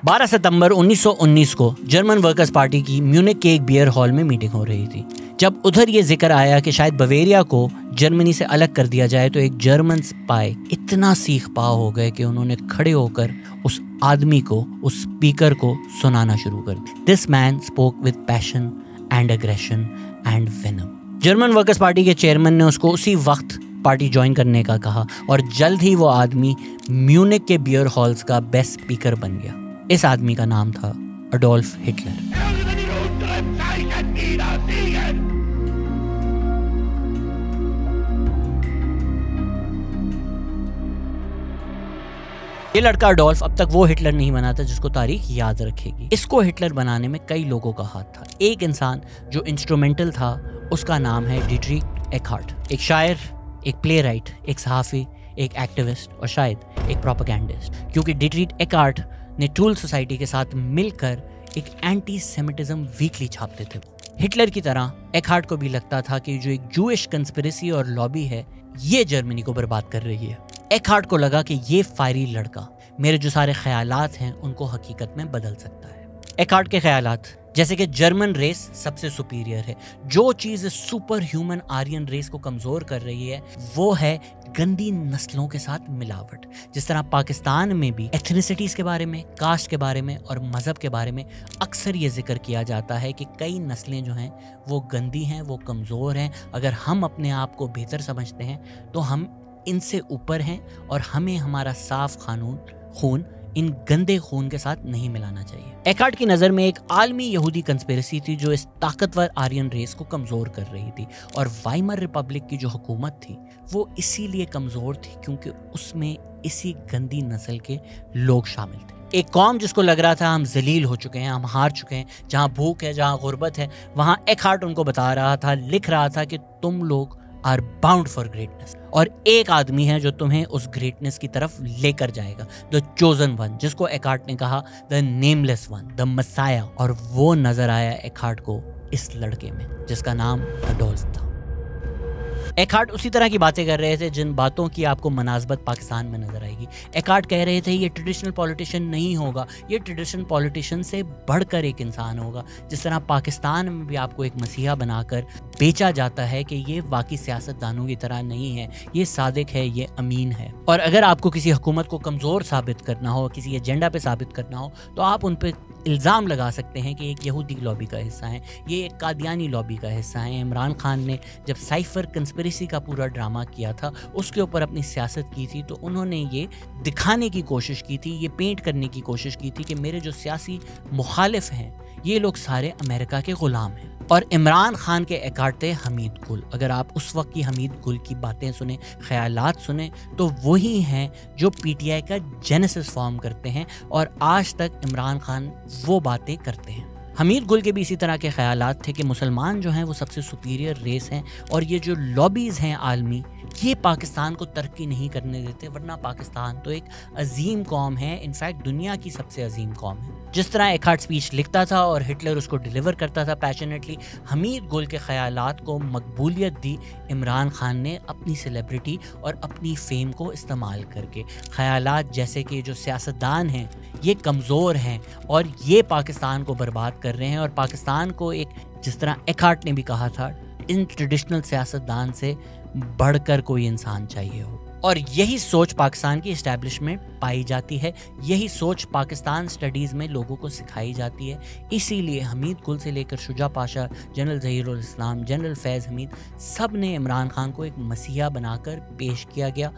12 सितंबर 1919 को German workers party की Munich के एक बियर हॉल में मीटिंग हो रही थी। जब उधर ये जिक्र आया कि शायद बवेरिया को जर्मनी से अलग कर दिया जाए, तो एक जर्मन स्पाई इतना सीख पा हो गए कि उन्होंने खड़े होकर उस आदमी को, उस स्पीकर को सुनाना शुरू कर दिया। This man spoke with passion and aggression and venom. German workers party के चेयरमैन ने उसको उसी वक्त पार्टी ज्वाइन करने का कहा और जल्द ही वो आदमी म्यूनिक के बियर हॉल्स का बेस्ट स्पीकर बन गया। इस आदमी का नाम था अडोल्फ हिटलर। ये लड़का अडोल्फ अब तक वो हिटलर नहीं बना था जिसको तारीख याद रखेगी। इसको हिटलर बनाने में कई लोगों का हाथ था। एक इंसान जो इंस्ट्रूमेंटल था उसका नाम है डिट्रिक एकार्ट। एक शायर, एक प्ले राइट, एक सहाफ़ी, एक एक्टिविस्ट और शायद एक प्रोपेगेंडिस्ट, क्योंकि डिट्रिक एकार्ट ने टूल सोसाइटी के साथ मिलकर एक एंटी सेमिटिज्म वीकली छापते थे। हिटलर की तरह एकार्ट को भी लगता था कि जो एक जूइश कंस्पिरेसी और लॉबी है ये जर्मनी को बर्बाद कर रही है। एकार्ट को लगा कि ये फायरी लड़का मेरे जो सारे ख्यालात हैं उनको हकीकत में बदल सकता है। एकार्ट के ख्यालात जैसे कि जर्मन रेस सबसे सुपीरियर है, जो चीज़ सुपर ह्यूमन आर्यन रेस को कमज़ोर कर रही है वो है गंदी नस्लों के साथ मिलावट। जिस तरह पाकिस्तान में भी एथनिसिटीज़ के बारे में, कास्ट के बारे में और मज़हब के बारे में अक्सर ये जिक्र किया जाता है कि कई नस्लें जो हैं वो गंदी हैं, वो कमज़ोर हैं। अगर हम अपने आप को बेहतर समझते हैं तो हम इनसे ऊपर हैं और हमें हमारा साफ खून इन गंदे खून के साथ नहीं मिलाना चाहिए। एकार्ट की नज़र में एक आलमी यहूदी कंस्पिरेसी थी जो इस ताकतवर आर्यन रेस को कमज़ोर कर रही थी, और वाइमर रिपब्लिक की जो हुकूमत थी वो इसीलिए कमज़ोर थी क्योंकि उसमें इसी गंदी नस्ल के लोग शामिल थे। एक कौम जिसको लग रहा था हम जलील हो चुके हैं, हम हार चुके हैं, जहाँ भूख है, जहाँ गुर्बत है, वहाँ एकार्ट उनको बता रहा था, लिख रहा था कि तुम लोग आर बाउंड फॉर ग्रेटनेस, और एक आदमी है जो तुम्हें उस ग्रेटनेस की तरफ लेकर जाएगा, द चोजन वन, जिसको एकार्ट ने कहा the nameless one, the messiah. और वो नजर आया एकार्ट को इस लड़के में जिसका नाम अडोल्फ था। एकार्ट उसी तरह की बातें कर रहे थे जिन बातों की आपको मनासबत पाकिस्तान में नजर आएगी। एकार्ट कह रहे थे ये ट्रेडिशनल पॉलिटिशियन नहीं होगा, ये ट्रेडिशनल पॉलिटिशियन से बढ़कर एक इंसान होगा। जिस तरह पाकिस्तान में भी आपको एक मसीहा बनाकर बेचा जाता है कि ये बाकी सियासतदानों की तरह नहीं है, ये सादिक है, ये अमीन है। और अगर आपको किसी हुकूमत को कमज़ोर साबित करना हो, किसी एजेंडा पे साबित करना हो, तो आप उन पर इल्ज़ाम लगा सकते हैं कि एक यहूदी लॉबी का हिस्सा है, ये एक कादियानी लॉबी का हिस्सा है। इमरान खान ने जब साइफर कंस्पिरेसी का पूरा ड्रामा किया था, उसके ऊपर अपनी सियासत की थी, तो उन्होंने ये दिखाने की कोशिश की थी, ये पेंट करने की कोशिश की थी कि मेरे जो सियासी मुखालिफ हैं ये लोग सारे अमेरिका के ग़ुलाम हैं। और इमरान खान के एकार्ट थे हमीद गुल। अगर आप उस वक्त की हमीद गुल की बातें सुने, ख्यालात सुने, तो वही हैं जो पीटीआई का जेनेसिस फॉर्म करते हैं, और आज तक इमरान खान वो बातें करते हैं। हमीद गुल के भी इसी तरह के ख्यालात थे कि मुसलमान जो हैं वो सबसे सुपीरियर रेस हैं, और ये जो लॉबीज़ हैं आलमी, ये पाकिस्तान को तरक्की नहीं करने देते, वरना पाकिस्तान तो एक अजीम कौम है, इनफैक्ट दुनिया की सबसे अजीम कौम है। जिस तरह एकार्ट स्पीच लिखता था और हिटलर उसको डिलीवर करता था पैशनेटली, हमीद गुल के ख्यालात को मकबूलियत दी इमरान खान ने अपनी सेलिब्रिटी और अपनी फेम को इस्तेमाल करके। ख्यालात जैसे कि जो सियासतदान हैं ये कमज़ोर हैं और ये पाकिस्तान को बर्बाद कर रहे हैं, और पाकिस्तान को एक, जिस तरह एकार्ट ने भी कहा था, इन ट्रेडिशनल सियासतदान से बढ़कर कोई इंसान चाहिए हो। और यही सोच पाकिस्तान की इस्टेब्लिशमेंट पाई जाती है, यही सोच पाकिस्तान स्टडीज़ में लोगों को सिखाई जाती है। इसीलिए हमीद गुल से लेकर शुजा पाशा, जनरल ज़हीरुल इस्लाम, जनरल फैज़ हमीद, सब ने इमरान खान को एक मसीहा बनाकर पेश किया गया।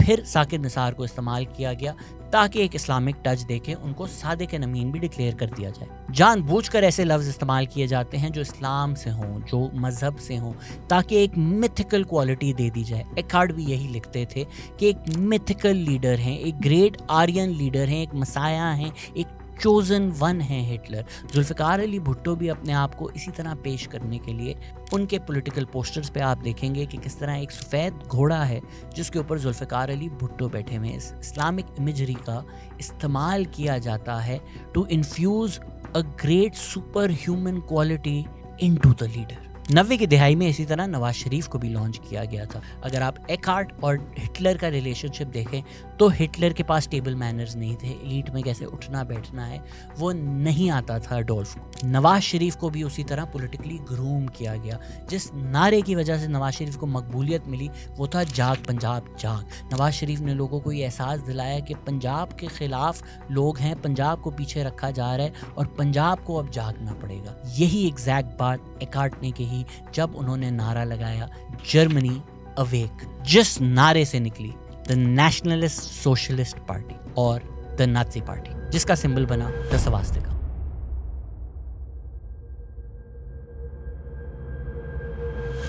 फिर साकिब निसार को इस्तेमाल किया गया ताकि एक इस्लामिक टच देके उनको सादिक नमीन भी डिक्लेयर कर दिया जाए। जानबूझकर ऐसे लफ्ज़ इस्तेमाल किए जाते हैं जो इस्लाम से हों, जो मज़हब से हों, ताकि एक मिथिकल क्वालिटी दे दी जाए। एकार्ट भी यही लिखते थे कि एक मिथिकल लीडर हैं, एक ग्रेट आर्यन लीडर हैं, एक मसाया हैं, एक चोजन वन है हिटलर। जुल्फ़िकार अली भुट्टो भी अपने आप को इसी तरह पेश करने के लिए, उनके पॉलिटिकल पोस्टर्स पे आप देखेंगे कि किस तरह एक सफ़ेद घोड़ा है जिसके ऊपर जुल्फ़िकार अली भुट्टो बैठे हुए हैं। इस इस्लामिक इमेजरी का इस्तेमाल किया जाता है to infuse a great super human quality into the leader. 90 की दहाई में इसी तरह नवाज शरीफ को भी लॉन्च किया गया था। अगर आप एकार्ट और हिटलर का रिलेशनशिप देखें तो हिटलर के पास टेबल मैनर्स नहीं थे, एलीट में कैसे उठना बैठना है वो नहीं आता था अडोल्फ को। नवाज शरीफ को भी उसी तरह पॉलिटिकली ग्रूम किया गया। जिस नारे की वजह से नवाज शरीफ को मकबूलियत मिली वो था जाग पंजाब जाग। नवाज शरीफ ने लोगों को ये एहसास दिलाया कि पंजाब के खिलाफ लोग हैं, पंजाब को पीछे रखा जा रहा है और पंजाब को अब जागना पड़ेगा। यही एग्जैक्ट बात एकार्ट ने कही जब उन्होंने नारा लगाया जर्मनी अवेक, जिस नारे से निकली द नेशनलिस्ट सोशलिस्ट पार्टी और द नाजी पार्टी, जिसका सिंबल बना द स्वास्तिका।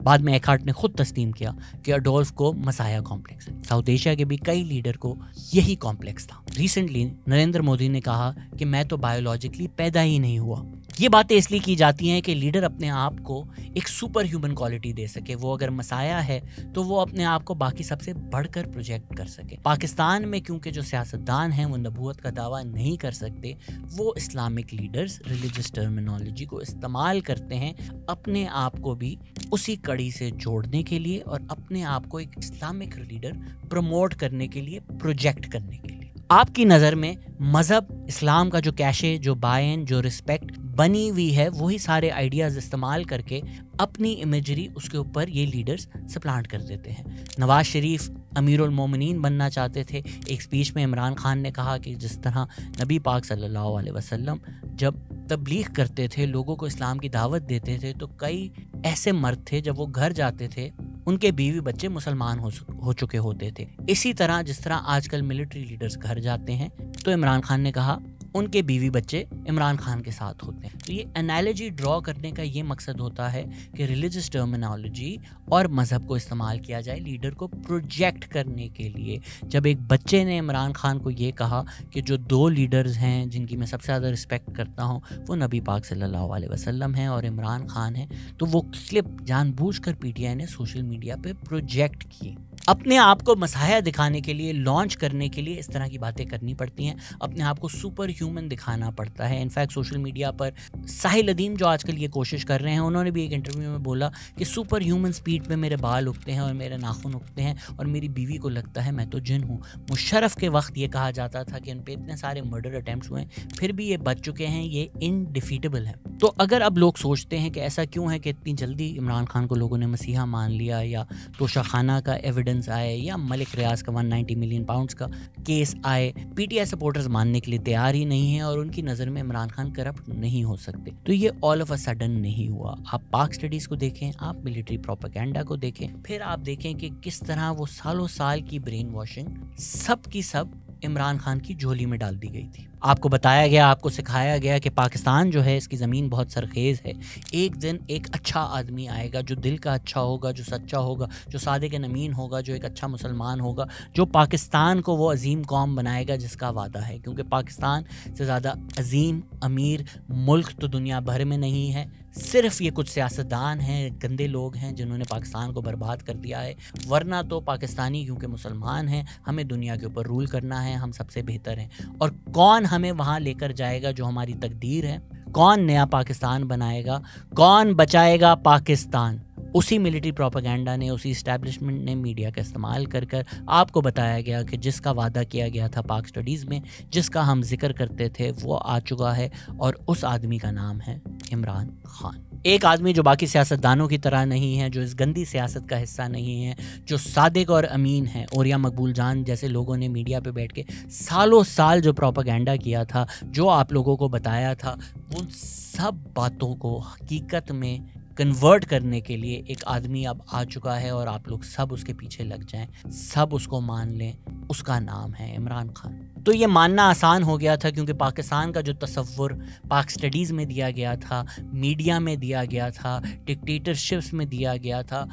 बाद में एकार्ट ने खुद तस्लीम किया कि अडोल्फ को मसाया कॉम्प्लेक्स है। साउथ एशिया के भी कई लीडर को यही कॉम्प्लेक्स था। रिसेंटली नरेंद्र मोदी ने कहा कि मैं तो बायोलॉजिकली पैदा ही नहीं हुआ। ये बातें इसलिए की जाती हैं कि लीडर अपने आप को एक सुपर ह्यूमन क्वालिटी दे सके। वो अगर मसाया है तो वो अपने आप को बाकी सबसे बढ़कर प्रोजेक्ट कर सके। पाकिस्तान में क्योंकि जो सियासतदान हैं वो नबूवत का दावा नहीं कर सकते, वो इस्लामिक लीडर्स रिलीजियस टर्मिनोलॉजी को इस्तेमाल करते हैं अपने आप को भी उसी कड़ी से जोड़ने के लिए और अपने आप को एक इस्लामिक लीडर प्रमोट करने के लिए, प्रोजेक्ट करने के लिए। आपकी नज़र में मज़हब इस्लाम का जो कैशे, जो बायन, जो रिस्पेक्ट बनी हुई है, वही सारे आइडियाज़ इस्तेमाल करके अपनी इमेजरी उसके ऊपर ये लीडर्स सप्लांट कर देते हैं। नवाज शरीफ अमीरुल मोमिनीन बनना चाहते थे। एक स्पीच में इमरान खान ने कहा कि जिस तरह नबी पाक सल्लल्लाहु अलैहि वसल्लम जब तबलीग करते थे, लोगों को इस्लाम की दावत देते थे, तो कई ऐसे मर्द थे जब वो घर जाते थे उनके बीवी बच्चे मुसलमान हो चुके होते थे। इसी तरह जिस तरह आजकल मिलिट्री लीडर्स घर जाते हैं तो इमरान खान ने कहा उनके बीवी बच्चे इमरान खान के साथ होते हैं। तो ये एनालॉजी ड्रॉ करने का ये मकसद होता है कि रिलीजियस टर्मिनोलॉजी और मज़हब को इस्तेमाल किया जाए लीडर को प्रोजेक्ट करने के लिए। जब एक बच्चे ने इमरान खान को ये कहा कि जो दो लीडर्स हैं जिनकी मैं सबसे ज़्यादा रिस्पेक्ट करता हूँ वो नबी पाक सल्लल्लाहु अलैहि वसल्लम हैं और इमरान खान है, तो वो क्लिप जानबूझकर पीटीआई ने सोशल मीडिया पे प्रोजेक्ट की। अपने आप को मसाया दिखाने के लिए, लॉन्च करने के लिए इस तरह की बातें करनी पड़ती हैं। अपने आप को सुपर ह्यूमन दिखाना पड़ता है। इनफैक्ट सोशल मीडिया पर साहिल अदीम जो आजकल ये कोशिश कर रहे हैं, उन्होंने भी एक इंटरव्यू में बोला कि सुपर ह्यूमन स्पीड पे मेरे बाल उगते हैं और मेरे नाखून उगते हैं और मेरी बीवी को लगता है मैं तो जिन हूँ। मुशर्रफ के वक्त ये कहा जाता था कि उन पे इतने सारे मर्डर अटैम्प्ट्स हुए फिर भी ये बच चुके हैं, ये इनडिफीटेबल है। तो अगर अब लोग सोचते हैं कि ऐसा क्यों है कि इतनी जल्दी इमरान खान को लोगों ने मसीहा मान लिया, या तोशाखाना का एविडेंस आए, या मलिक रियाज का 190 मिलियन पाउंड्स का केस आए, पीटीआई सपोर्टर्स मानने के लिए तैयार ही नहीं है और उनकी नज़र में इमरान खान करप्ट नहीं हो सकते। तो ये ऑल ऑफ अ सडन नहीं हुआ। आप पाक स्टडीज़ को देखें, आप मिलिट्री प्रोपेगेंडा को देखें, फिर आप देखें कि किस तरह वो सालों साल की ब्रेन वॉशिंग सब की सब इमरान खान की झोली में डाल दी गई थी। आपको बताया गया, आपको सिखाया गया कि पाकिस्तान जो है इसकी ज़मीन बहुत सरखेज़ है। एक दिन एक अच्छा आदमी आएगा जो दिल का अच्छा होगा, जो सच्चा होगा, जो सादिक नमीन होगा, जो एक अच्छा मुसलमान होगा, जो पाकिस्तान को वो अजीम कौम बनाएगा जिसका वादा है। क्योंकि पाकिस्तान से ज़्यादा अजीम अमीर मुल्क तो दुनिया भर में नहीं है। सिर्फ ये कुछ सियासतदान हैं, गंदे लोग हैं जिन्होंने पाकिस्तान को बर्बाद कर दिया है। वरना तो पाकिस्तानी क्योंकि मुसलमान हैं, हमें दुनिया के ऊपर रूल करना है, हम सबसे बेहतर हैं। और कौन हमें वहाँ लेकर जाएगा जो हमारी तकदीर है? कौन नया पाकिस्तान बनाएगा? कौन बचाएगा पाकिस्तान? उसी मिलिट्री प्रोपेगेंडा ने, उसी इस्टेब्लिशमेंट ने मीडिया का इस्तेमाल कर कर आपको बताया गया कि जिसका वादा किया गया था पाक स्टडीज़ में, जिसका हम जिक्र करते थे, वो आ चुका है और उस आदमी का नाम है इमरान खान। एक आदमी जो बाकी सियासतदानों की तरह नहीं है, जो इस गंदी सियासत का हिस्सा नहीं है, जो सादिक और अमीन है। और या मकबूल जान जैसे लोगों ने मीडिया पे बैठ के सालों साल जो प्रोपेगेंडा किया था, जो आप लोगों को बताया था, उन सब बातों को हकीकत में कन्वर्ट करने के लिए एक आदमी अब आ चुका है और आप लोग सब उसके पीछे लग जाएं, सब उसको मान लें। उसका नाम है इमरान खान। तो ये मानना आसान हो गया था क्योंकि पाकिस्तान का जो तसव्वुर पाक स्टडीज़ में दिया गया था, मीडिया में दिया गया था, डिक्टेटरशिप्स में दिया गया था,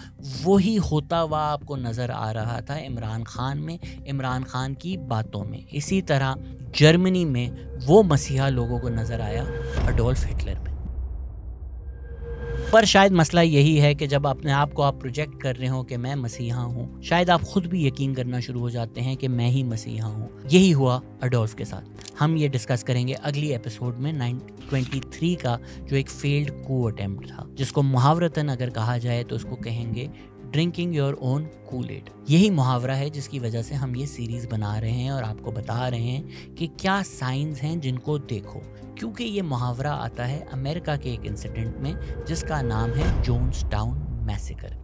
वही होता हुआ आपको नज़र आ रहा था इमरान खान में, इमरान खान की बातों में। इसी तरह जर्मनी में वो मसीहा लोगों को नज़र आया अडोल्फ हिटलर में। पर शायद मसला यही है कि जब अपने आप को आप प्रोजेक्ट कर रहे हो कि मैं मसीहा हूँ, शायद आप खुद भी यकीन करना शुरू हो जाते हैं कि मैं ही मसीहा हूँ। यही हुआ अडोल्फ के साथ। हम ये डिस्कस करेंगे अगली एपिसोड में 1923 का जो एक फेल्ड कू अटेम्प्ट था, जिसको मुहावरतन अगर कहा जाए तो उसको कहेंगे ड्रिंकिंग योर ओन कूल-एड। यही मुहावरा है जिसकी वजह से हम ये सीरीज बना रहे हैं और आपको बता रहे हैं कि क्या साइंस हैं जिनको देखो, क्योंकि ये मुहावरा आता है अमेरिका के एक इंसिडेंट में जिसका नाम है जोन्सटाउन मैसेकर।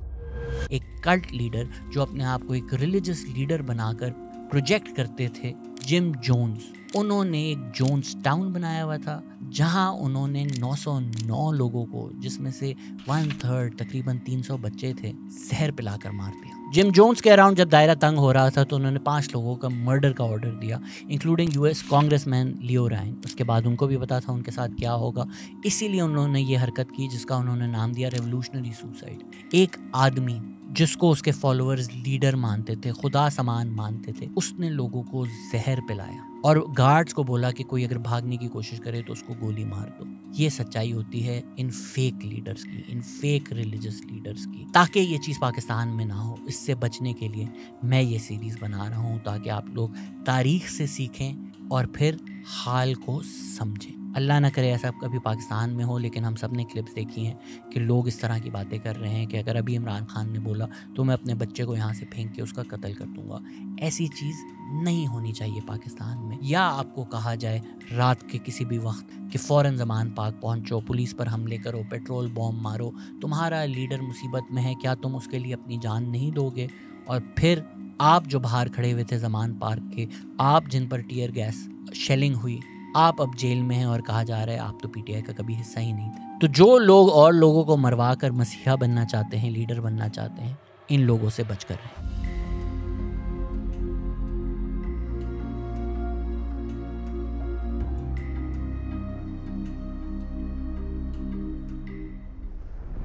एक कल्ट लीडर जो अपने आप को एक रिलीजियस लीडर बनाकर प्रोजेक्ट करते थे, जिम जोन्स, उन्होंने एक जोन्सटाउन बनाया हुआ था जहां उन्होंने 909 लोगों को, जिसमें से 1/3 तकरीबन 300 बच्चे थे, जहर पिलाकर मार दिया। जिम जोन्स के अराउंड जब दायरा तंग हो रहा था तो उन्होंने 5 लोगों का मर्डर का ऑर्डर दिया, इंक्लूडिंग यूएस कांग्रेसमैन लियो रायन। उसके बाद उनको भी पता था उनके साथ क्या होगा, इसीलिए उन्होंने ये हरकत की जिसका उन्होंने नाम दिया रेवोल्यूशनरी सुसाइड। एक आदमी जिसको उसके फॉलोअर्स लीडर मानते थे, खुदा समान मानते थे, उसने लोगों को जहर पिलाया और गार्ड्स को बोला कि कोई अगर भागने की कोशिश करे तो उसको गोली मार दो। ये सच्चाई होती है इन फेक लीडर्स की, इन फेक रिलीजियस लीडर्स की। ताकि ये चीज़ पाकिस्तान में ना हो, इससे बचने के लिए मैं ये सीरीज़ बना रहा हूँ ताकि आप लोग तारीख से सीखें और फिर हाल को समझें। अल्लाह ना करे ऐसा कभी पाकिस्तान में हो, लेकिन हम सब ने क्लिप्स देखी हैं कि लोग इस तरह की बातें कर रहे हैं कि अगर अभी इमरान खान ने बोला तो मैं अपने बच्चे को यहाँ से फेंक के उसका कत्ल कर दूंगा। ऐसी चीज़ नहीं होनी चाहिए पाकिस्तान में। या आपको कहा जाए रात के किसी भी वक्त कि फ़ौरन ज़मान पार्क पहुँचो, पुलिस पर हमले करो, पेट्रोल बॉम्ब मारो, तुम्हारा लीडर मुसीबत में है, क्या तुम उसके लिए अपनी जान नहीं दोगे? और फिर आप जो बाहर खड़े हुए थे ज़मान पार्क के, आप जिन पर टीयर गैस शेलिंग हुई, आप अब जेल में हैं और कहा जा रहा है आप तो पीटीआई का कभी हिस्सा ही नहीं थे। तो जो लोग और लोगों को मरवा कर मसीहा बनना चाहते हैं, लीडर बनना चाहते हैं, इन लोगों से बचकर रहें।